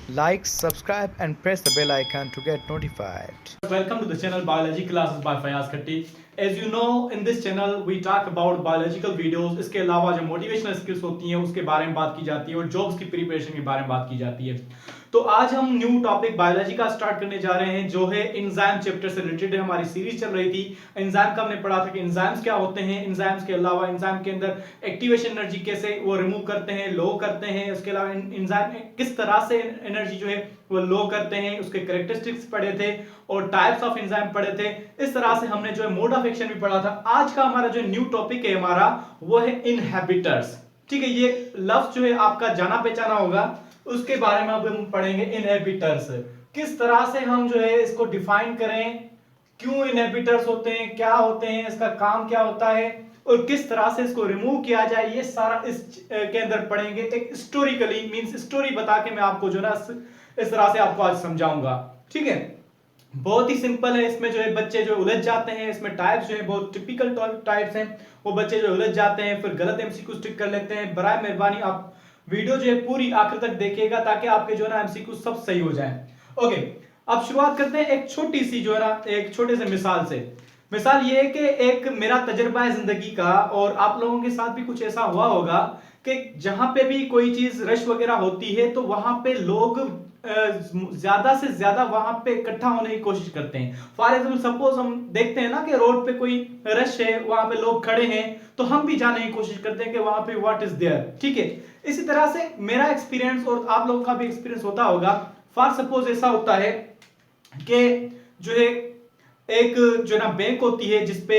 Like, subscribe, and press the bell icon to get notified. Welcome to the channel Biology Classes by Fayaz Katti. As you know, in this channel we talk about biological videos. इसके अलावा जो motivational skills होती हैं उसके बारे में बात की जाती है और जॉब्स की प्रिपरेशन के बारे में बात की जाती है। तो आज हम न्यू टॉपिक बायोलॉजी का स्टार्ट करने जा रहे हैं जो है एंजाइम चैप्टर से रिलेटेड। हमारी सीरीज चल रही थी एंजाइम का, हमने पढ़ा था कि एंजाइम्स क्या होते हैं, एंजाइम्स के अलावा एंजाइम के अंदर एक्टिवेशन एनर्जी कैसे वो रिमूव करते हैं, लो करते हैं, उसके अलावा एंजाइम किस तरह से एनर्जी जो है वो लो करते हैं, उसके कैरेक्टरिस्टिक्स पढ़े थे और टाइप्स ऑफ एंजाइम पढ़े थे। इस तरह से हमने जो है मोड ऑफ एक्शन भी पढ़ा था। आज का हमारा जो न्यू टॉपिक है हमारा वो है इनहिबिटर्स। ठीक है, ये लफ्ज जो है आपका जाना पहचाना होगा, उसके बारे में अब हम पढ़ेंगे। इनहिबिटर्स किस तरह से हम जो है इसको डिफाइन करें, क्यों इनहिबिटर्स होते हैं, क्या होते हैं, इसका काम क्या होता है और किस तरह से इसको रिमूव किया जाए, ये सारा इस के अंदर पढ़ेंगे। एक हिस्टोरिकली मींस स्टोरी बता के मैं आपको जो ना इस तरह से आपको आज समझाऊंगा। ठीक है, बहुत ही सिंपल है। इसमें जो है बच्चे जो उलझ जाते हैं, इसमें टाइप्स जो है बहुत टिपिकल टाइप्स हैं, वो बच्चे जो उलझ जाते हैं फिर गलत एमसीक्यू टिक कर लेते हैं। बराए मेहरबानी आप वीडियो जो है पूरी आखिर तक देखिएगा ताकि आपके जो है ना एमसीक्यू सब सही हो जाए। ओके, अब शुरुआत करते हैं एक छोटी सी जो है ना एक छोटे से मिसाल से। मिसाल ये है कि एक मेरा तजुर्बा है जिंदगी का और आप लोगों के साथ भी कुछ ऐसा हुआ होगा कि जहां पे भी कोई चीज रश वगैरह होती है तो वहां पे लोग ज्यादा से ज्यादा वहां पे इकट्ठा होने की कोशिश करते हैं। फॉर एग्जाम्पल सपोज हम देखते हैं ना कि रोड पे कोई रश है, वहां पे लोग खड़े हैं, तो हम भी जाने की कोशिश करते हैं कि वहां पे व्हाट इज देयर। ठीक है, इसी तरह से मेरा एक्सपीरियंस और आप लोगों का भी एक्सपीरियंस होता होगा। फॉर सपोज ऐसा होता है कि जो है एक जो ना बैंक होती है जिसपे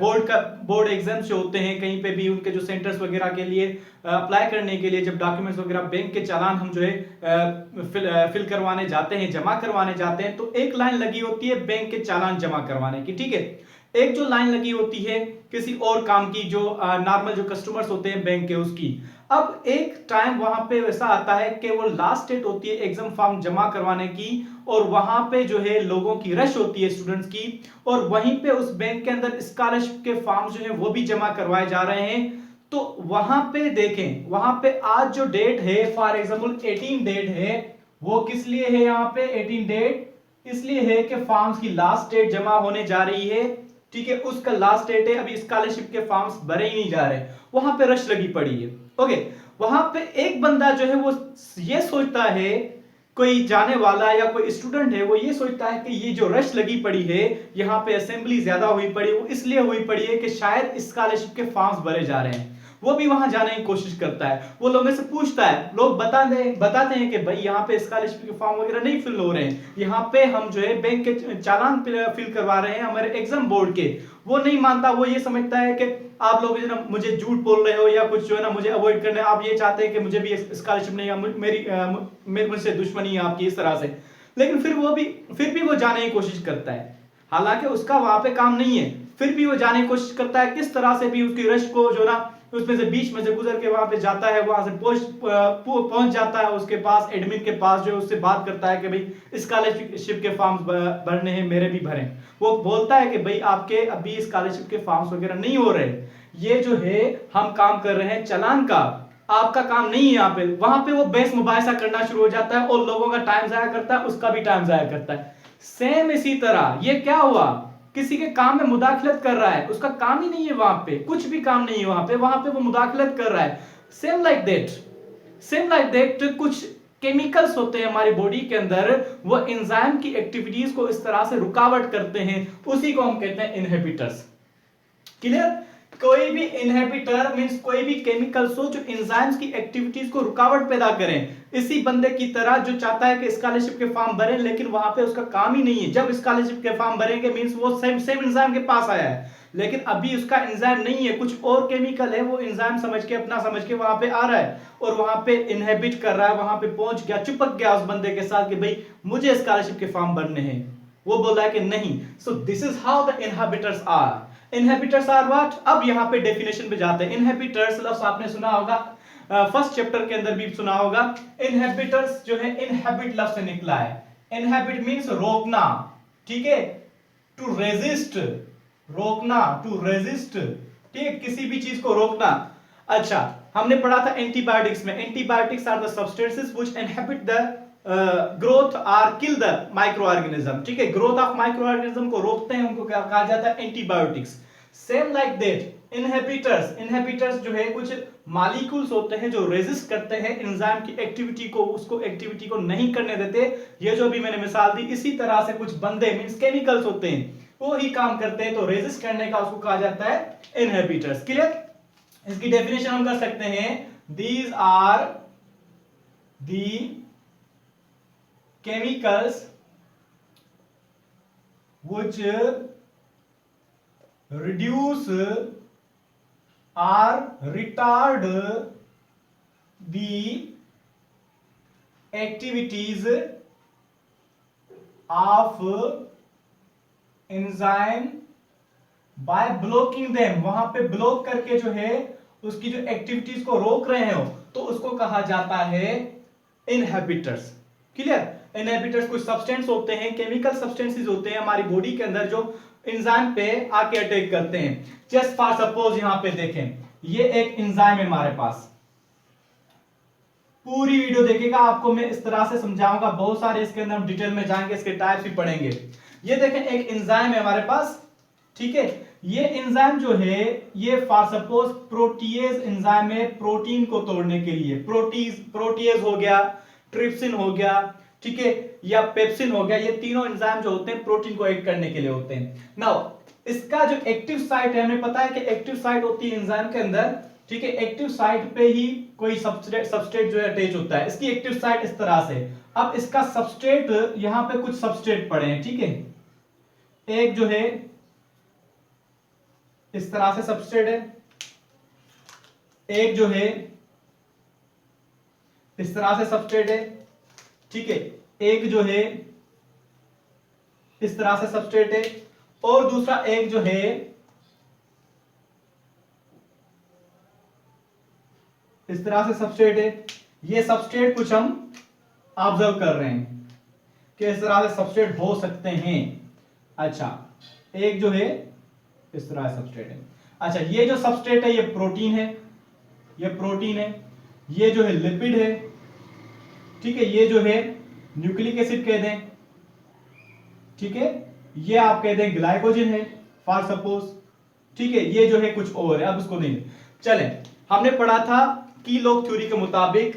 बोर्ड एग्जाम से होते हैं, कहीं पे भी उनके जो सेंटर्स वगैरह के लिए अप्लाई करने के लिए जब डॉक्यूमेंट्स वगैरह बैंक के चालान हम जो है फिल करवाने जाते हैं, जमा करवाने जाते हैं, तो एक लाइन लगी होती है बैंक के चालान जमा करवाने की। ठीक है, एक जो लाइन लगी होती है किसी और काम की, जो नॉर्मल जो कस्टमर्स होते हैं बैंक के उसकी। अब एक टाइम वहां पे वैसा आता है कि वो लास्ट डेट होती है एग्जाम फॉर्म जमा करवाने की और वहां पे जो है लोगों की रश होती है स्टूडेंट्स की, और वहीं पे उस बैंक के अंदर स्कॉलरशिप के फॉर्म जो है वो भी जमा करवाए जा रहे हैं। तो वहां पे देखें, वहां पे आज जो डेट है फॉर एग्जाम्पल 18 डेट है, वो किस लिए है? यहाँ पे 18 डेट इसलिए है कि फॉर्म्स की लास्ट डेट जमा होने जा रही है। ठीक है, उसका लास्ट डेट है, अभी स्कॉलरशिप के फॉर्म्स भरे ही नहीं जा रहे, वहां पे रश लगी पड़ी है। ओके, वहां पे एक बंदा जो है वो ये सोचता है, कोई जाने वाला या कोई स्टूडेंट है वो ये सोचता है कि ये जो रश लगी पड़ी है, यहाँ पे असेंबली ज्यादा हुई पड़ी, वो इसलिए हुई पड़ी है कि शायद स्कॉलरशिप के फॉर्म्स भरे जा रहे हैं। वो भी वहां जाने की कोशिश करता है, वो लोगों से पूछता है, लोग बताते हैं कि भाई यहाँ पे स्कॉलरशिप के फॉर्म वगैरह नहीं फिल हो रहे हैं, यहाँ पे हम जो है बैंक के चालान फिल करवा रहे हैं हमारे एग्जाम बोर्ड के। वो नहीं मानता, वो ये समझता है कि आप लोग जो ना मुझे झूठ बोल रहे हो या कुछ जो है ना मुझे अवॉइड करना है, आप ये चाहते हैं कि मुझे भी स्कॉलरशिप नहीं, मेरी मुझसे दुश्मनी है आपकी, इस तरह से। लेकिन फिर भी वो जाने की कोशिश करता है, हालांकि उसका वहां पे काम नहीं है, फिर भी वो जाने की कोशिश करता है। किस तरह से भी उसकी रश को जो ना उसमें से बीच में से गुजर के वहां पे जाता है, वहां से पहुंच जाता है उसके पास, एडमिन के पास, जो उससे बात करता है कि भाई स्कॉलरशिप के फॉर्म्स भरने हैं, मेरे भी भरें। वो बोलता है कि भाई आपके अभी स्कॉलरशिप के फॉर्म्स वगैरह नहीं हो रहे, ये जो है हम काम कर रहे हैं चालान का, आपका काम नहीं है यहाँ पे। वहां पे वो बहस मुबाहिसा करना शुरू हो जाता है और लोगों का टाइम जाया करता है, उसका भी टाइम जाया करता है। सेम इसी तरह ये क्या हुआ, किसी के काम में मुदाखलत कर रहा है, उसका काम ही नहीं है, वहां पे कुछ भी काम नहीं है, वहां पे वो मुदाखलत कर रहा है। सेम लाइक दैट कुछ केमिकल्स होते हैं हमारी बॉडी के अंदर, वो एंजाइम की एक्टिविटीज को इस तरह से रुकावट करते हैं, उसी को हम कहते हैं इनहिबिटर्स। क्लियर? कोई भी इनहिबिटर मींस कोई भी केमिकल्स हो जो एंजाइम्स की एक्टिविटीज को रुकावट पैदा करें। इसी बंदे की तरह जो चाहता है कि स्कॉलरशिप के फॉर्म भरें लेकिन वहां पे उसका काम ही नहीं है। जब स्कॉलरशिप के फॉर्म भरेंगे मींस वो सेम एंजाइम के पास आया है, लेकिन अभी उसका एंजाइम नहीं है, कुछ और केमिकल है, वो एंजाइम समझ के अपना समझ के वहां पे आ रहा है और वहां पे इनहिबिट कर रहा है, वहां पे पहुंच गया, चिपक गया उस बंदे के साथ कि भाई मुझे स्कॉलरशिप के फॉर्म भरने हैं। वो बोल रहा है कि नहीं। So this is how the inhibitors are. Inhibitors are what? अब यहां पे डेफिनेशन पे जाते हैं। इनहिबिटर्स लफ्ज आपने सुना होगा, फर्स्ट चैप्टर के अंदर भी सुना होगा। इनहिबिटर्स जो है इनहिबिट लफ्ज से निकला है। इनहिबिट मींस रोकना, ठीक है, टू रेजिस्ट, रोकना, टू रेजिस्ट, ठीक है, किसी भी चीज को रोकना। अच्छा, हमने पढ़ा था एंटीबायोटिक्स में, antibiotics are the substances which inhibit the growth are kill the micro organism, ठीक है, ग्रोथ ऑफ माइक्रो ऑर्गेनिज्म को रोकते हैं, उनको क्या कहा जाता है, antibiotics. Same like that inhibitors, inhibitors जो है कुछ मॉलिक्यूल्स होते हैं जो रेजिस्ट करते हैं एंजाइम की एक्टिविटी को, उसको एक्टिविटी को नहीं करने देते। ये जो भी मैंने मिसाल दी, इसी तरह से कुछ बंदे मींस केमिकल्स होते हैं वो ही काम करते हैं, तो रेजिस्ट करने का उसको कहा जाता है इनहिबिटर्स। क्लियर? इसकी डेफिनेशन हम कर सकते हैं, these are the chemicals which reduce or retard the activities of enzyme by blocking them। वहां पे ब्लॉक करके जो है उसकी जो एक्टिविटीज को रोक रहे हो तो उसको कहा जाता है इनहिबिटर्स। क्लियर? इनहिबिटर्स कुछ सब्सटेंस होते हैं, केमिकल सब्सटेंसेस होते हैं हमारी बॉडी के अंदर जो एंजाइम पे आके अटैक करते हैं। जस्ट फॉर सपोज यहां पे देखें, ये एक एंजाइम है हमारे पास, पूरी वीडियो देखिएगा, आपको मैं इस तरह से समझाऊंगा, बहुत सारे इसके अंदर हम डिटेल में जाएंगे, इसके टाइप्स भी पढ़ेंगे। ये देखें एक एंजाइम है हमारे पास, ठीक है, ये एंजाइम जो है ये फॉर सपोज प्रोटीएज एंजाइम है, प्रोटीन को तोड़ने के लिए, प्रोटीएज हो गया, ट्रिप्सिन हो गया, ठीक है, या पेप्सिन हो गया, ये तीनों एंजाइम जो होते हैं प्रोटीन को एक्ट करने के लिए होते हैं। नाउ इसका जो एक्टिव साइट है, हमें पता है कि एक्टिव साइट होती है एंजाइम के अंदर, ठीक है, एक्टिव साइट पे ही कोई सबस्ट्रेट जो है अटैच होता है, इसकी एक्टिव साइट इस तरह से। अब इसका सबस्ट्रेट, यहां पे कुछ सबस्ट्रेट पड़े हैं, ठीक है, एक जो है इस तरह से सबस्ट्रेट है, एक जो है इस तरह से सबस्ट्रेट है, ठीक है, एक जो है इस तरह से सबस्ट्रेट है, और दूसरा एक जो है इस तरह से सबस्ट्रेट है। ये सबस्ट्रेट कुछ हम ऑब्जर्व कर रहे हैं कि इस तरह से सबस्ट्रेट हो सकते हैं। अच्छा, एक जो है इस तरह से सबस्ट्रेट है। अच्छा, ये जो सबस्ट्रेट है ये प्रोटीन है, ये प्रोटीन है, ये जो है लिपिड है, ठीक है, ये जो है न्यूक्लिक एसिड कह दें, ठीक है, ये आप कह दें ग्लाइकोजन है फॉर सपोज, ठीक है, ये जो है कुछ और है, अब इसको नहीं। चले, हमने पढ़ा था की लॉग थ्योरी के मुताबिक,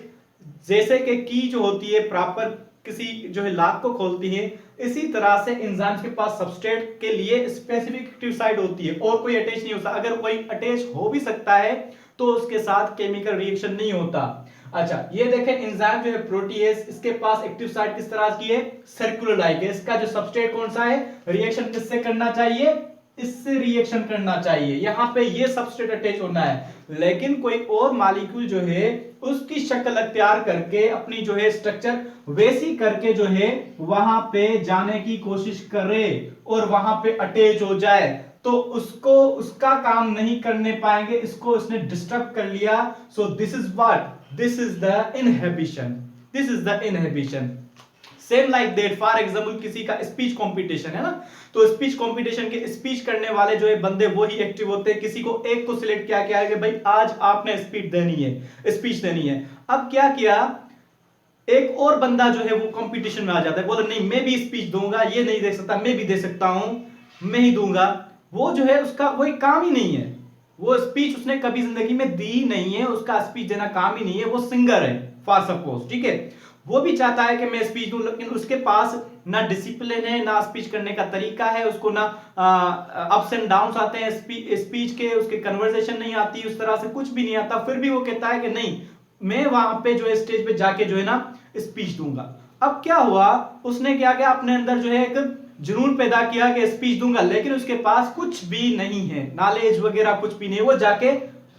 जैसे कि की जो होती है प्रॉपर किसी जो है लॉक को खोलती है, इसी तरह से एंजाइम्स के पास सबस्ट्रेट के लिए स्पेसिफिक एक्टिव साइट होती है और कोई अटैच नहीं होता। अगर कोई अटैच हो भी सकता है तो उसके साथ केमिकल रिएक्शन नहीं होता। अच्छा, ये देखें एंजाइम जो है प्रोटीएज, इसके पास एक्टिव साइट किस तरह की है, सर्कुलर लाइक है। इसका जो सबस्ट्रेट कौन सा है, रिएक्शन किससे करना चाहिए, इससे रिएक्शन करना चाहिए, यहां पे ये सबस्ट्रेट अटैच होना है। लेकिन कोई और मॉलिक्यूल जो है उसकी शक्ल अख्तियार करके अपनी जो है स्ट्रक्चर वैसी करके जो है वहां पे जाने की कोशिश करे और वहां पे अटैच हो जाए, तो उसको उसका काम नहीं करने पाएंगे, इसको इसने डिस्टर्ब कर लिया। सो this is what, this is the inhibition, this is the inhibition. Same like that, for example किसी का स्पीच कंपटीशन है ना, तो स्पीच कंपटीशन के स्पीच करने वाले जो है बंदे वो ही एक्टिव होते हैं। किसी को एक को सिलेक्ट किया गया है कि भाई आज आपने स्पीच देनी है, स्पीच देनी है। अब क्या किया, एक और बंदा जो है वो कंपटीशन में आ जाता है, बोला नहीं मैं भी स्पीच दूंगा, ये नहीं दे सकता, मैं भी दे सकता हूं, मैं ही दूंगा। वो जो है उसका वही काम ही नहीं है, वो स्पीच उसने कभी जिंदगी में दी नहीं है, उसका स्पीच देना काम ही नहीं है, वो सिंगर है फॉर सपोज, ठीक है, वो भी चाहता है कि मैं स्पीच दूं, लेकिन उसके पास ना डिसिप्लिन है, ना स्पीच करने का तरीका है, उसको ना अप्स एंड डाउन्स आते हैं स्पीच के, उसके कन्वर्सेशन नहीं आती, उस तरह से कुछ भी नहीं आता, फिर भी वो कहता है कि नहीं मैं वहां पे जो है स्टेज पे जाके जो है ना स्पीच दूंगा। अब क्या हुआ, उसने क्या किया, अपने अंदर जो है एक जुनून पैदा किया कि स्पीच दूंगा, लेकिन उसके पास कुछ भी नहीं है, नॉलेज वगैरह कुछ भी नहीं। वो जाके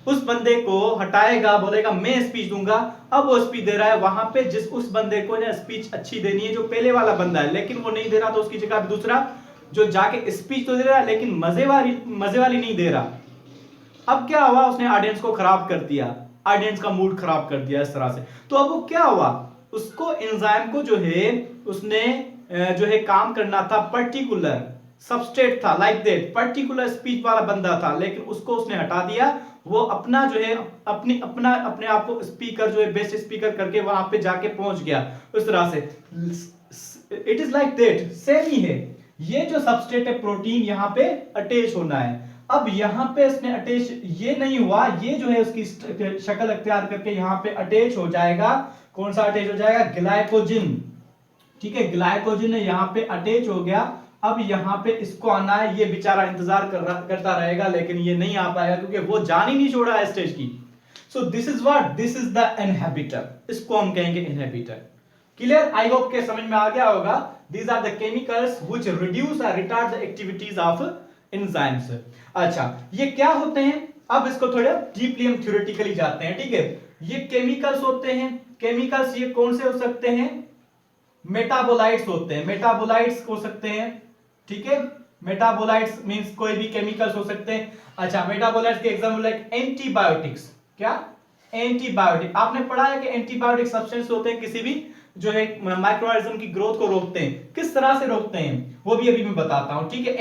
उस बंदे को हटाएगा, बोलेगा मैं स्पीच दूंगा। अब वो स्पीच दे रहा है वहां पे जिस उस बंदे को ना स्पीच अच्छी देनी है, जो पहले वाला बंदा है, लेकिन वो नहीं दे रहा, तो उसकी जगह दूसरा जो जाके स्पीच तो दे रहा है लेकिन मजे वाली नहीं दे रहा। अब क्या हुआ, उसने ऑडियंस को खराब कर दिया, ऑडियंस का मूड खराब कर दिया इस तरह से। तो अब वो क्या हुआ, उसको एंजाइम को जो है उसने जो है काम करना था, पर्टिकुलर सबस्ट्रेट था, लाइक दैट पर्टिकुलर स्पीच वाला बंदा था, लेकिन उसको उसने हटा दिया वो अपना जो है अपने आप को स्पीकर जो है बेस्ट स्पीकर करके वहां पे जाके पहुंच गया। उस तरह से it is like that, same ही है। ये जो सबस्ट्रेट है प्रोटीन यहाँ पे अटैच होना है। अब यहाँ पे इसने अटैच ये नहीं हुआ, ये जो है उसकी शक्ल अख्तियार करके यहाँ पे अटैच हो जाएगा। कौन सा अटैच हो जाएगा? ग्लाइकोजिन। ठीक है, ग्लाइकोजिन यहाँ पे अटैच हो गया। अब यहाँ पे इसको आना है, ये बेचारा इंतजार करता रहेगा, लेकिन ये नहीं आ पाएगा क्योंकि वो जान ही नहीं छोड़ा है स्टेज की। सो this is what, this is the inhibitor, इसको हम कहेंगे इनहिबिटर। क्लियर? आई होप के समझ में आ गया होगा। These are the chemicals which reduce or retard the activities of enzymes. अच्छा, ये क्या होते हैं? अब इसको थोड़ा डीपली हम थ्योरेटिकली जाते हैं। ठीक है, ये केमिकल्स होते हैं। केमिकल्स ये कौन से हो सकते हैं? मेटाबोलाइट्स होते हैं। मेटाबोलाइट्स हो सकते हैं। ठीक है, मेटाबोलाइट्स मींस कोई भी केमिकल्स हो सकते हैं। अच्छा, मेटाबोलाइट्स के एग्जांपल लाइक एंटीबायोटिक्स। क्या? एंटीबायोटिक। आपने पढ़ा है कि एंटीबायोटिक सब्सटेंस होते हैं किसी भी जो है माइक्रो ऑर्गेनिज्म की ग्रोथ को रोकते हैं। किस तरह से रोकते हैं वो भी अभी मैं बताता हूं। ठीक है,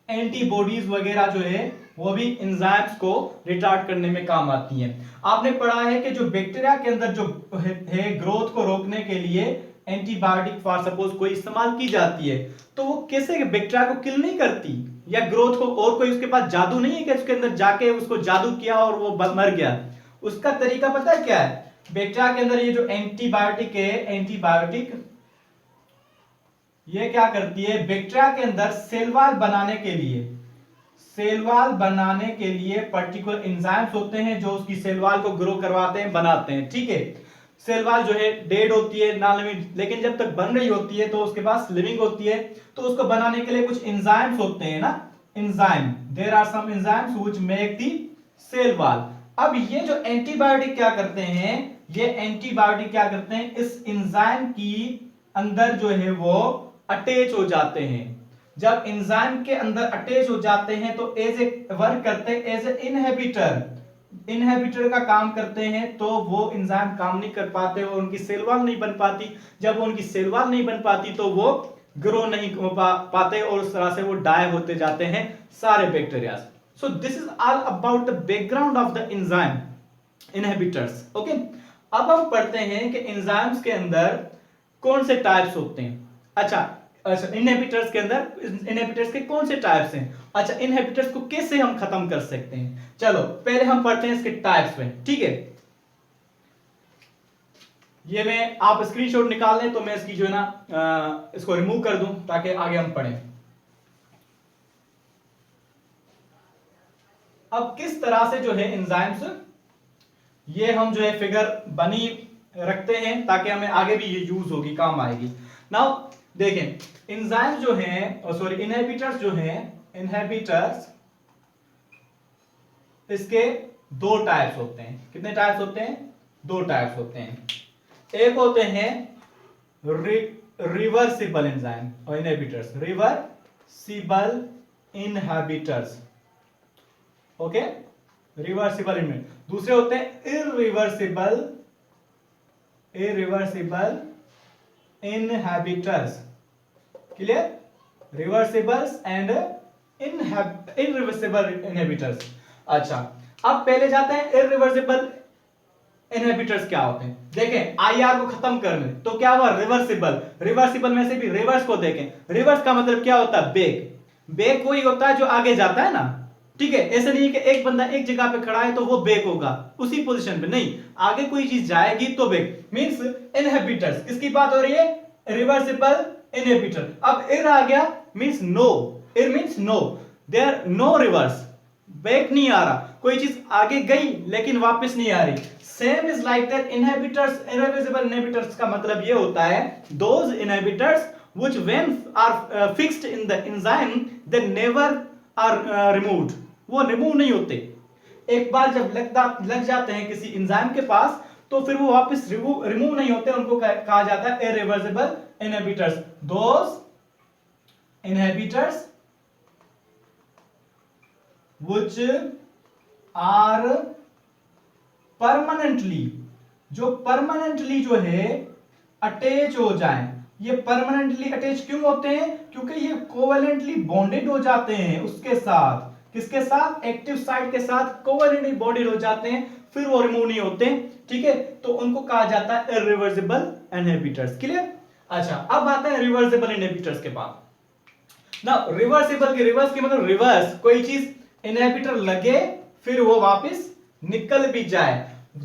एंटीबॉडीज वगैरह जो है वो भी एंजाइम्स को रिटार्ड करने में काम आती हैं। आपने पढ़ा है कि जो बैक्टीरिया के अंदर जो है ग्रोथ को रोकने के लिए एंटीबायोटिक फॉर सपोज कोई इस्तेमाल की जाती है, तो वो कैसे बैक्टीरिया को किल नहीं करती या ग्रोथ को, और कोई उसके पास जादू नहीं है कि उसके अंदर जाके उसको जादू किया और वो मर गया। उसका तरीका पता है क्या है? बैक्टीरिया के अंदर ये जो एंटीबायोटिक है, एंटीबायोटिक ये क्या करती है? बैक्टीरिया के अंदर सेल वॉल बनाने के लिए पर्टिकुलर एंजाइम्स होते हैं जो उसकी सेल वॉल को ग्रो करवाते हैं, बनाते हैं। ठीक है, सेल वॉल जो है डेड होती है ना लिविंग, लेकिन जब तक बन रही होती है तो उसके पास लिविंग होती है, तो उसको बनाने के लिए कुछ एंजाइम्स होते हैं ना, enzyme. There are some enzymes which make the cell wall. अब ये जो एंटीबायोटिक क्या करते हैं, ये एंटीबायोटिक क्या करते हैं? इस एंजाइम की अंदर जो है वो अटैच हो जाते हैं। जब एंजाइम के अंदर अटैच हो जाते हैं तो एज ए वर्क करते हैं एज ए इनहिबिटर का काम करते हैं। तो वो एंजाइम काम नहीं कर पाते और उनकी सेल वॉल नहीं बन पाती। जब उनकी सेल वॉल नहीं बन पाती तो वो ग्रो नहीं हो पाते और उस तरह से वो डाई होते जाते हैं सारे bacteria. So this is all about the background of the enzyme inhibitors. Okay, अब हम पढ़ते हैं कि एंजाइम्स के अंदर कौन से टाइप्स होते हैं। अच्छा, इनहिबिटर्स के अंदर इनहिबिटर्स के कौन से टाइप्स हैं? अच्छा, इनहिबिटर्स को कैसे हम खत्म कर सकते हैं? चलो पहले हम पढ़ते हैं इसके टाइप्स में। ठीक है, ये मैं आप स्क्रीनशॉट निकाल लें तो मैं इसकी जो है ना इसको रिमूव कर दूं ताकि आगे हम पढ़ें। अब किस तरह से जो है एंजाइम्स, ये हम जो है फिगर बनी रखते हैं ताकि हमें आगे भी ये यूज होगी, काम आएगी। नाउ देखें, एंजाइम जो हैं, सॉरी इनहिबिटर्स जो हैं, इनहिबिटर्स इसके दो टाइप्स होते हैं। कितने टाइप्स होते हैं? दो टाइप्स होते हैं। एक होते हैं रिवर्सिबल एंजाइम और inhibitors, reversible inhibitors. Okay, reversible inhibitor. दूसरे होते हैं irreversible inhibitors. Clear? Reversibles and irreversible inhibitors. अच्छा, अब पहले जाते हैं इरिवर्सिबल इनहिबिटर्स क्या होते हैं। देखें, आईआर को खत्म करने तो क्या हुआ? रिवर्सिबल में से भी रिवर्स को देखें। रिवर्स का मतलब क्या होता है? बैक वही होता है जो आगे जाता है ना। ठीक है, ऐसे नहीं कि एक बंदा एक जगह पे खड़ा है तो वो बैक होगा उसी पोजीशन पे, नहीं, आगे कोई चीज जाएगी तो बैक। मींस इनहिबिटर्स, किसकी बात हो रही है? Reversible inhibitor. अब ir आ गया means no, ir means no, there no reverse, back नहीं आ रहा, कोई चीज आगे गई लेकिन वापस नहीं आ रही। Same is like that inhibitors, irreversible inhibitors का मतलब ये होता है those inhibitors which when are fixed in the enzyme they never are removed, वो रिमूव नहीं होते। एक बार जब लग जाते हैं किसी एंजाइम के पास तो फिर वो वापस रिमूव नहीं होते, उनको कहा जाता है irreversible inhibitors. Those inhibitors which are permanently, जो परमानेंटली जो है अटैच हो जाएं। ये परमानेंटली अटैच क्यों होते हैं? क्योंकि ये कोवेलेंटली बॉन्डेड हो जाते हैं उसके साथ। किसके साथ, एक्टिव साइट के साथ कोवैलेंटली बॉन्डेड हो जाते हैं, फिर वो रिमूव नहीं होते, ठीक है, तो उनको कहा जाता है इरिवर्सिबल इनहिबिटर्स। क्लियर? अच्छा, अब आते हैं रिवर्सिबल इनहिबिटर्स के पास। ना रिवर्सिबल के रिवर्स की मतलब रिवर्स, कोई चीज इनहिबिटर लगे फिर वो वापस निकल भी जाए।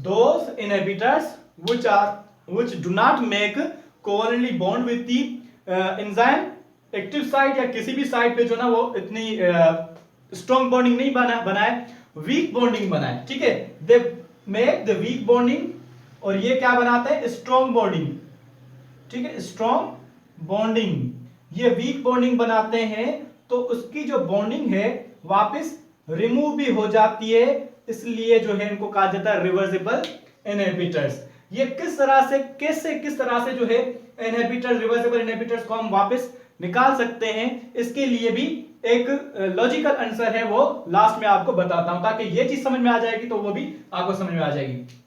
Those inhibitors which do not make covalently bond with the enzyme active site या किसी भी साइट पे जो ना वो इतनी स्ट्रॉन्ग बॉन्डिंग नहीं बनाए, वीक बॉन्डिंग बनाए, ठीक है, they make the weak bonding, और ये क्या बनाते हैं, स्ट्रॉन्ग बॉन्डिंग, ठीक है, स्ट्रॉन्ग बॉन्डिंग। ये वीक बॉन्डिंग बनाते हैं तो उसकी जो बॉन्डिंग है वापस रिमूव भी हो जाती है, इसलिए जो है इनको कहा जाता है रिवर्सिबल इनहिबिटर्स। ये किस तरह से किस तरह से जो है इनहिबिटर, रिवर्सिबल इनहिबिटर्स को हम वापस निकाल सकते हैं, इसके लिए भी एक लॉजिकल आंसर है, वो लास्ट में आपको बताता हूं, ताकि ये चीज समझ में आ जाएगी तो वो भी आपको समझ में आ जाएगी।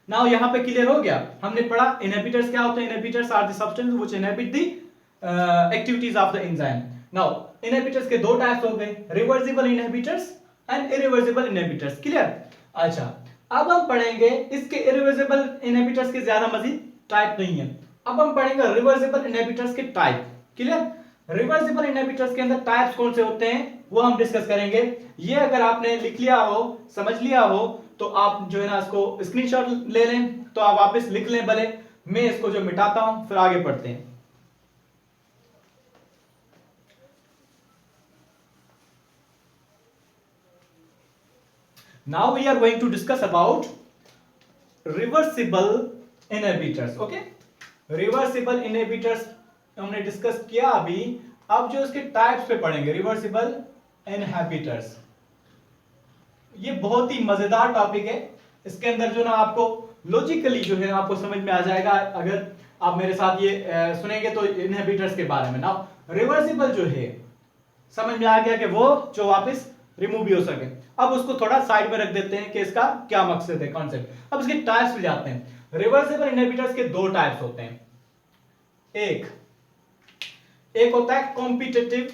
नाउ यहां पे क्लियर हो गया, हमने पढ़ा इनहिबिटर्स क्या होते हैं। Inhibitors are the substance which inhibit the activities of the enzyme. Now inhibitors के दो टाइप्स हो गए, reversible inhibitors and irreversible inhibitors. Clear? अच्छा, अब हम पढ़ेंगे इसके इरिवर्सिबल इनहिबिटर्स के ज्यादा मजीद टाइप नहीं है, अब हम पढ़ेंगे रिवर्सिबल इनहिबिटर्स के टाइप। क्लियर? रिवर्सिबल इनहिबिटर्स के अंदर टाइप्स कौन से होते हैं वो हम डिस्कस करेंगे। ये अगर आपने लिख लिया हो, समझ लिया हो, तो आप जो है ना इसको स्क्रीनशॉट ले लें, तो आप वापस लिख लें भले, मैं इसको जो मिटाता हूं फिर आगे पढ़ते हैं। Now we are going to discuss about reversible inhibitors. Okay, reversible inhibitors हमने डिस्कस किया अभी, अब जो इसके टाइप्स पे पढ़ेंगे रिवर्सिबल इनहिबिटर्स। ये बहुत ही मजेदार टॉपिक है, इसके अंदर जो ना आपको लॉजिकली जो है आपको समझ में आ जाएगा अगर आप मेरे साथ ये सुनेंगे तो इनहिबिटर्स के बारे में। ना रिवर्सिबल जो है समझ में आ गया कि वो जो वापस रिमूव भी हो सके। अब उसको थोड़ा साइड में रख देते हैं कि इसका क्या मकसद है, कॉन्सेप्ट। अब इसके टाइप्स पे जाते हैं। रिवर्सिबल इनहिबिटर्स के दो टाइप्स होते हैं, एक होता है competitive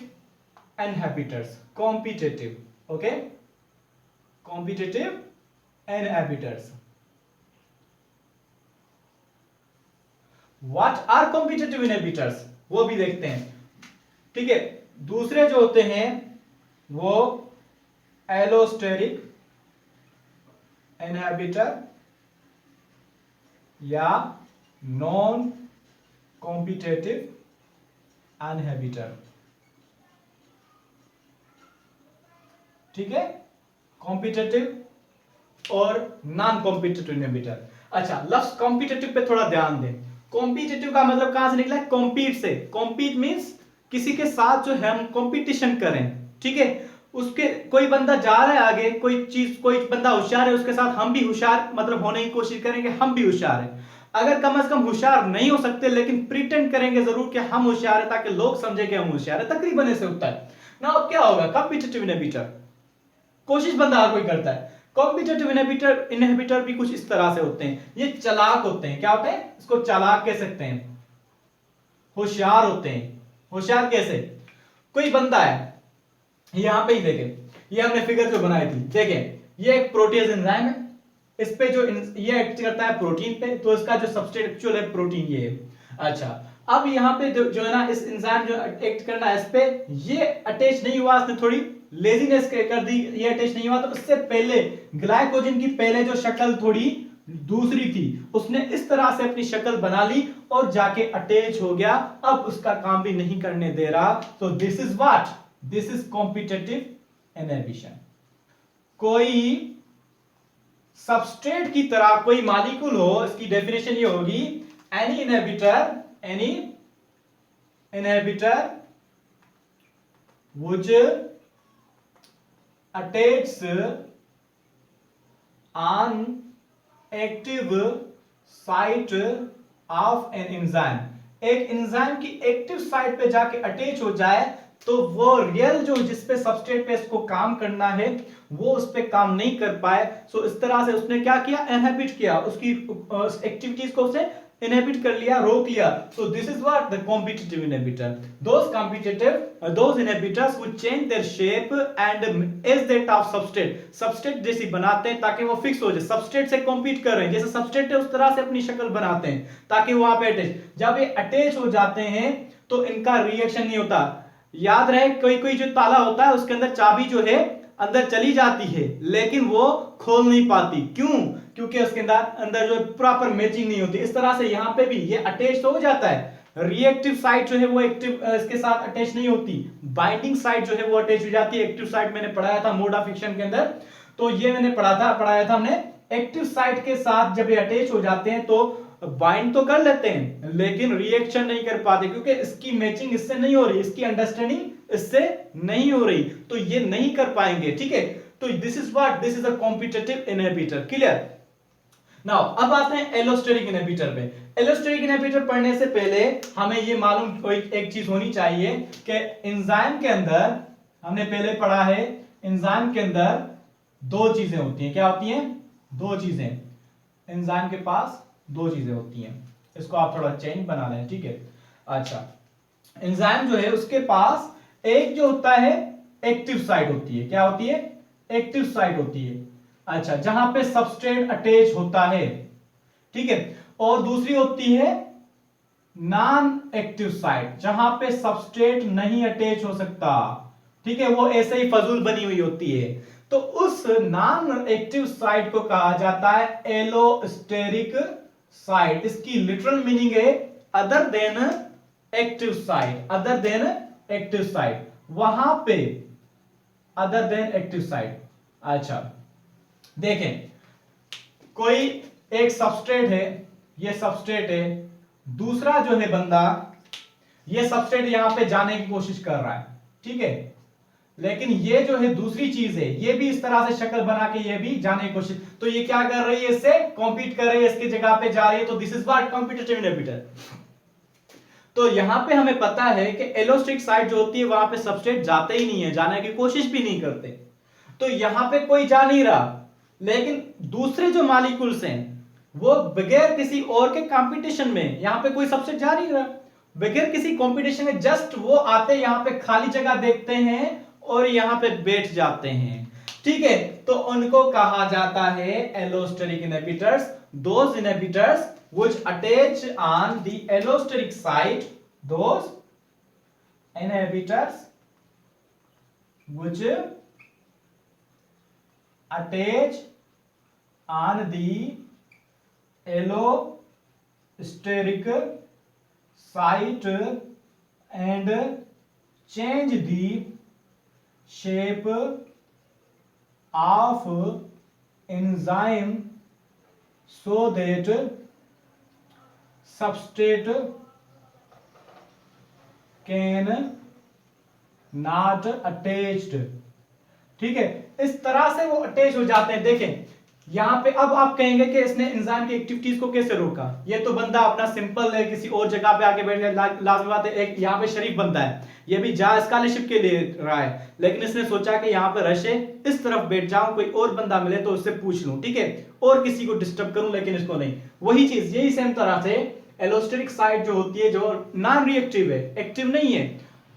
inhibitors, competitive, okay, competitive inhibitors. What are competitive inhibitors वो भी देखते हैं, ठीक है। दूसरे जो होते हैं वो एलोस्टेरिक इनहिबिटर या नॉन कॉम्पिटिटिव इनहिबिटर, ठीक है, कॉम्पिटिटिव और नॉन कॉम्पिटिटिव इनहिबिटर। अच्छा, लफ्ज कॉम्पिटिटिव पे थोड़ा ध्यान दें। कॉम्पिटिटिव का मतलब कहां से निकला है, कॉम्पीट से। कॉम्पीट मींस किसी के साथ जो है हम कंपटीशन करें, ठीक है, उसके कोई बंदा जा रहा है आगे, कोई बंदा होशियार है, उसके साथ हम भी होशियार मतलब होने की कोशिश करेंगे, हम भी होशियार हैं। अगर कम से कम होशियार नहीं हो सकते लेकिन प्रिटेंड करेंगे जरूर कि हम होशियार है, ताकि लोग समझे कि हम होशियार है, तकरीबन ऐसे होता है ना। अब क्या होगा, कॉम्पिटिटिव इनहिबिटर, कोशिश बंदा हर कोई करता है। कॉम्पिटिटिव इनहिबिटर भी कुछ इस तरह से होते हैं, ये चालाक होते हैं। क्या होते हैं, इसको चालाक कह सकते हैं, होशियार होते हैं। होशियार कैसे, कोई बंदा है, यहां पे ही देखें, ये हमने फिगर जो बनाई थी, देखें ये एक प्रोटीज एंजाइम है, इस पे जो ये एक्ट करता है प्रोटीन पे, तो इसका जो सबस्ट्रेट एक्चुअल है प्रोटीन ये है। अच्छा, अब यहाँ पे जो है ना इस एंजाइम जो एक्ट करना है इस पे, ये अटैच नहीं हुआ, इसने थोड़ी लेजीनेस कर दी, ये अटैच नहीं हुआ, तो इससे पहले ग्लाइकोजन की पहले जो शक्ल थोड़ी दूसरी थी, उसने इस तरह से अपनी शक्ल बना ली और जाके अटैच हो गया, अब उसका काम भी नहीं करने दे रहा। तो this is what, this is competitive inhibition. कोई सबस्ट्रेट की तरह कोई मॉलिक्यूल हो, इसकी डेफिनेशन ये होगी, any inhibitor which attach on active site of an enzyme, एक एंजाइम की एक्टिव साइट पे जाके अटैच हो जाए, तो वो रियल जो जिस पे सबस्ट्रेट पे इसको काम करना है वो उस पे काम नहीं कर पाए। सो इस तरह से उसने क्या किया, इनहिबिट किया, उसकी एक्टिविटीज को उसने इनहिबिट कर लिया, रोक लिया। सो this is what the competitive inhibitor. Those inhibitors which change their shape and is that of substrate. Substrate जैसी बनाते हैं ताकि वो फिक्स हो जाए, सबस्ट्रेट से कॉम्पीट कर रहे हैं, जैसे सबस्ट्रेट है उस तरह से अपनी शक्ल बनाते हैं ताकि वहां पे अटैच, जब ये अटैच हो जाते हैं तो इनका रिएक्शन नहीं होता। याद रहे कोई कोई जो ताला होता है उसके अंदर चाबी जो है अंदर चली जाती है लेकिन वो खोल नहीं पाती, क्यों? क्योंकि उसके अंदर जो प्रॉपर मैचिंग नहीं होती। इस तरह से यहां पे भी ये अटैच तो हो जाता है, रिएक्टिव साइड जो है वो एक्टिव इसके साथ अटैच नहीं होती, बाइंडिंग साइड जो है वो अटैच हो जाती है। एक्टिव साइड मैंने पढ़ाया था मोड ऑफ एक्शन के अंदर, तो ये मैंने पढ़ाया था हमने, एक्टिव साइड के साथ जब ये अटैच हो जाते हैं तो बाइंड तो कर लेते हैं लेकिन रिएक्शन नहीं कर पाते क्योंकि इसकी मैचिंग इससे नहीं हो रही, इसकी अंडरस्टैंडिंग इससे नहीं हो रही, तो ये नहीं कर पाएंगे। ठीक है, तो this is a competitive inhibitor. Clear? Now अब आते हैं एलोस्टेरिक इनहिबिटर पे। एलोस्टेरिक इनहिबिटर पढ़ने से पहले हमें ये मालूम एक चीज होनी चाहिए कि एंजाइम के अंदर, हमने पहले पढ़ा है एंजाइम के अंदर दो चीजें होती हैं। क्या होती हैं? दो चीजें। एंजाइम के पास दो चीजें होती हैं, इसको आप थोड़ा चेंज बना लें। ठीक है, अच्छा, एंजाइम जो है उसके पास एक जो होता है एक्टिव साइट होती है। क्या होती है? एक्टिव साइट होती है। अच्छा, जहां पे सबस्ट्रेट अटैच होता है, ठीक है, और दूसरी होती है नॉन एक्टिव साइट, जहां पे सबस्ट्रेट नहीं अटैच हो सकता। ठीक है, वो ऐसे ही फजूल बनी हुई होती है। तो उस नॉन एक्टिव साइट को कहा जाता है एलोस्टेरिक साइट। इसकी लिटरल मीनिंग है other than active site, other than active site, वहां पे अदर देन एक्टिव साइट। अच्छा देखें, कोई एक सबस्ट्रेट है, ये सबस्ट्रेट है, दूसरा जो है बंदा, ये सबस्ट्रेट यहां पे जाने की कोशिश कर रहा है, ठीक है, लेकिन ये जो है दूसरी चीज है, ये भी इस तरह से शक्ल बना के ये भी जाने की कोशिश, तो ये क्या कर रही है? इससे कॉम्पीट कर रही है, इसकी जगह पे जा रही है, तो this is what competitive inhibitor. तो यहां पे हमें पता है कि एलोस्टेरिक साइट जो होती है वहां पे सबस्ट्रेट जाते ही नहीं है, जाने की कोशिश भी नहीं करते, तो यहां पे कोई जा नहीं रहा, लेकिन दूसरे जो मॉलिक्यूल्स हैं वो बगैर किसी और के कंपटीशन में, यहां पे कोई सबस्ट्रेट जा नहीं रहा, बगैर किसी कंपटीशन में जस्ट वो आते यहां पे खाली जगह देखते हैं और यहां पे बैठ जाते हैं। ठीक है, तो उनको कहा जाता है allosteric inhibitors. Those inhibitors which attach on the allosteric site, those inhibitors which attach on the allosteric site and change the shape of enzyme so that substrate can not attached। ठीक है, इस तरह से वो अटैच हो जाते हैं। देखें यहां पे, अब आप कहेंगे कि इसने एंजाइम की एक्टिविटीज को कैसे रोका? ये तो बंदा अपना सिंपल है, किसी और जगह पे आके बैठ गया, लाजमी बात है, एक यहां पे शरीफ बंदा है, ये भी जा स्कॉलरशिप के लिए रहा है, लेकिन इसने सोचा कि यहां पे रश है, इस तरफ बैठ जाऊं, कोई और बंदा मिले तो उससे पूछ लूं, ठीक है, और किसी को डिस्टर्ब करूं, लेकिन इसको नहीं। वही चीज, यही सेम तरह से एलोस्टेरिक साइट जो होती है, जो नॉन रिएक्टिव है, एक्टिव नहीं है,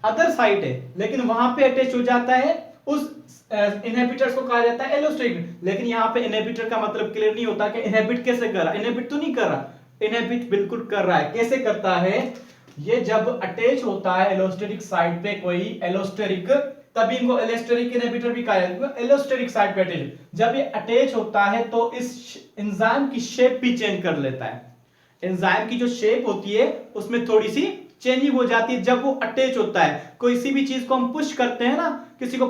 अदर साइट है, लेकिन वहां पे अटैच हो जाता है, उस इनहिबिटर्स को कहा जाता है एलोस्टेरिक। लेकिन यहाँ पे इनहिबिटर का मतलब क्लियर नहीं होता कि इनहिबिट कैसे कर रहा है। इनहिबिट तो नहीं कर रहा, इनहिबिट बिल्कुल कर रहा है। कैसे करता है? ये जब अटैच होता है एलोस्टेरिक साइट पे कोई एलोस्टेरिक, तभी इनको एलोस्टेरिक इनहिबिटर भी कहा जाता है। एलोस्टेरिक साइट पे अटैच, जब ये अटैच होता है तो इस एंजाइम की शेप भी चेंज कर लेता है। एंजाइम की जो शेप होती है उसमें थोड़ी सी चेंजिंग हो जाती है जब वो अटैच होता है। कोई सी भी चीज को हम पुश करते हैं ना, किसी को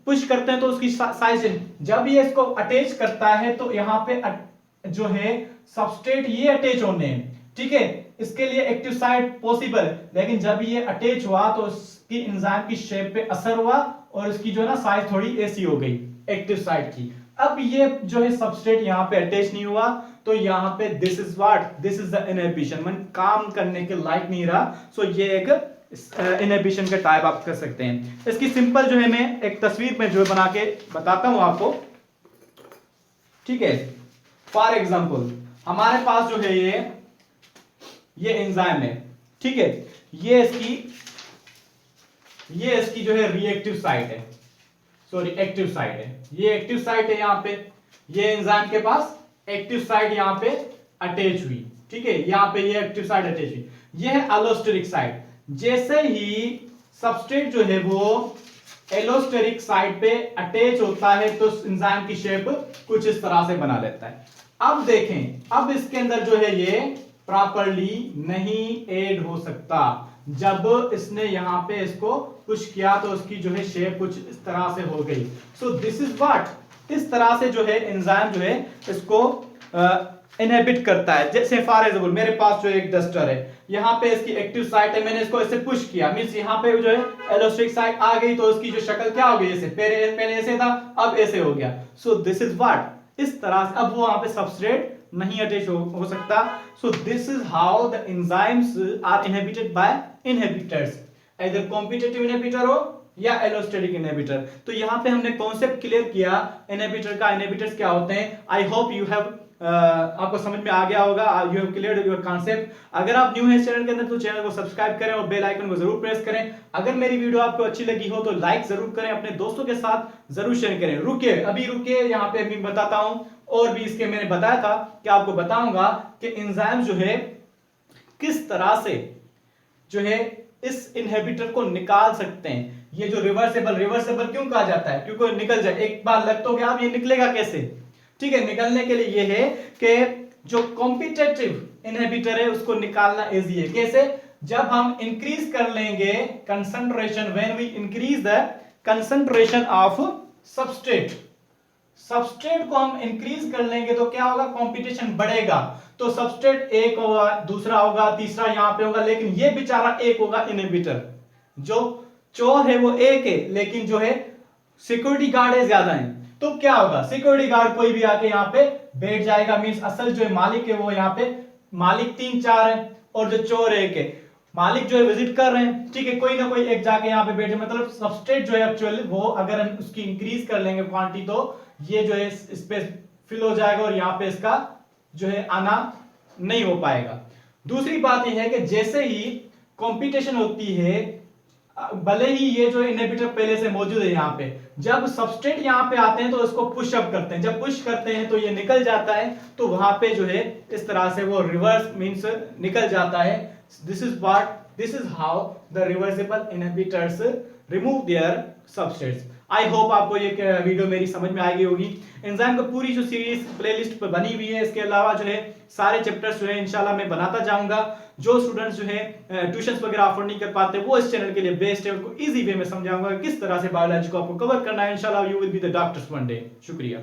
पुश करते हैं तो उसकी साइज, जब ये इसको अटैच करता है तो यहाँ पे जो है सबस्ट्रेट ये अटैच होने हैं, ठीक है, इसके लिए एक्टिव साइट पॉसिबल, लेकिन जब ये अटैच हुआ तो इसकी एंजाइम की शेप पे असर हुआ और इसकी जो है ना साइज थोड़ी ऐसी हो गई एक्टिव साइट की। अब ये जो है सबस्ट्रेट यहाँ पे अटैच नहीं हुआ, तो यहाँ पे this is what, this is the inhibition, मन काम करने के लायक नहीं रहा। सो ये एक इनहिबिशन का टाइप आप कर सकते हैं। इसकी सिंपल जो है मैं एक तस्वीर में जो बना के बताता हूं आपको, ठीक है। फॉर एग्जांपल हमारे पास जो है ये ये एंजाइम है, ठीक है। ये इसकी जो है रिएक्टिव साइट है, सॉरी एक्टिव साइट है, ये एक्टिव साइट है यहाँ पे, ये एंजाइम के पास एक्टिव साइट यहाँ पे अटैच हुई, ठीक है, यहाँ पे ये एक्टिव साइट अटैच हुई, ये है एलोस्टेरिक साइट। जैसे ही सबस्ट्रेट जो है वो एलोस्टेरिक साइट पे अटैच होता है तो एंजाइम की शेप कुछ इस तरह से बना लेता है। अब देखें, अब इसके अंदर जो है ये प्रॉपरली नहीं ऐड हो सकता। जब इसने यहां पे इसको पुश किया तो उसकी जो है शेप कुछ इस तरह से हो गई। सो दिस इज व्हाट, इस तरह से जो है एंजाइम जो है इसको इनहिबिट करता है। जैसे फॉर एग्जांपल मेरे पास जो एक डस्टर है, यहाँ पे इसकी एक्टिव साइट है, मैंने इसको ऐसे पुश किया, मींस यहाँ पे जो है एलोस्टिक साइट आ गई, तो उसकी जो शक्ल क्या हो गई, ऐसे पहले ऐसे था, अब ऐसे हो गया। सो दिस इज व्हाट, इस तरह से अब वो वहां पे सबस्ट्रेट नहीं अटैच हो सकता। So this is how the enzymes are inhibited by inhibitors, either competitive inhibitor हो या एलोस्टेरिक इनहिबिटर। तो यहाँ पे हमने कॉन्सेप्ट क्लियर किया इनहिबिटर का, इनहिबिटर्स क्या होते हैं। आई होप यू हैव आपको समझ में आ गया होगा, you have cleared your concept. अगर आप न्यू हैं इस चैनल के अंदर तो चैनल को सब्सक्राइब करें और बेल आइकन को जरूर प्रेस करें। अगर मेरी वीडियो आपको अच्छी लगी हो तो लाइक जरूर करें, अपने दोस्तों के साथ जरूर शेयर करें। रुकिए, अभी रुकिए, यहाँ पे मैं बताता हूं, और भी इसके मैंने बताया था कि आपको बताऊंगा कि एंजाइम जो है किस तरह से जो है इस इनहिबिटर को निकाल सकते हैं। ये जो रिवर्सेबल क्यों कहा जाता है, क्योंकि निकल जाए, एक बार लग तो गया, अब ये निकलेगा कैसे, ठीक है। निकलने के लिए ये है कि जो कॉम्पिटिटिव इनहिबिटर है उसको निकालना इजी है। कैसे, जब हम इंक्रीज कर लेंगे concentration, when we increase the concentration of substrate, substrate को हम इंक्रीज कर लेंगे तो क्या होगा, कंपटीशन बढ़ेगा। तो सबस्ट्रेट एक होगा, दूसरा होगा, तीसरा यहां पे होगा, लेकिन ये बेचारा एक होगा इनहिबिटर, जो चोर है वो एक है, लेकिन जो है सिक्योरिटी गार्ड है ज्यादा है। तो क्या होगा, सिक्योरिटी गार्ड कोई भी आके यहाँ पे बैठ जाएगा, मींस असल जो है मालिक है वो यहाँ पे, मालिक 3-4 है और जो चोर एक है। मालिक जो है विजिट कर रहे हैं, ठीक है, कोई ना कोई एक जाके यहाँ पे बैठे, मतलब सबस्ट्रेट जो है एक्चुअली वो अगर हम उसकी इंक्रीज कर लेंगे क्वांटिटी तो ये जो है स्पेस फिल हो जाएगा और यहाँ पे इसका जो है आना नहीं हो पाएगा। दूसरी बात यह है कि जैसे ही कंपटीशन होती है, भले ही ये जो इनहिबिटर पहले से मौजूद है यहाँ पे, जब सबस्ट्रेट यहाँ पे आते हैं तो इसको पुश अप करते हैं, जब पुश करते हैं तो ये निकल जाता है, तो वहां पे जो है इस तरह से वो रिवर्स मींस निकल जाता है। This is how the reversible inhibitors remove their substrates. I hope आपको ये वीडियो मेरी समझ में आएगी होगी। एंजाइम का पूरी जो सीरीज प्लेलिस्ट पर बनी हुई है, इसके अलावा जो है सारे चैप्टर्स जो है इंशाल्लाह मैं बनाता जाऊंगा। जो स्टूडेंट्स जो है ट्यूशंस वगैरह अफोर्ड नहीं कर पाते वो इस चैनल के लिए बेस्ट है, उनको इजी वे में समझाऊंगा किस तरह से बायोलॉजी को आपको कवर करना है। इंशाल्लाह you will be the doctors one day. शुक्रिया।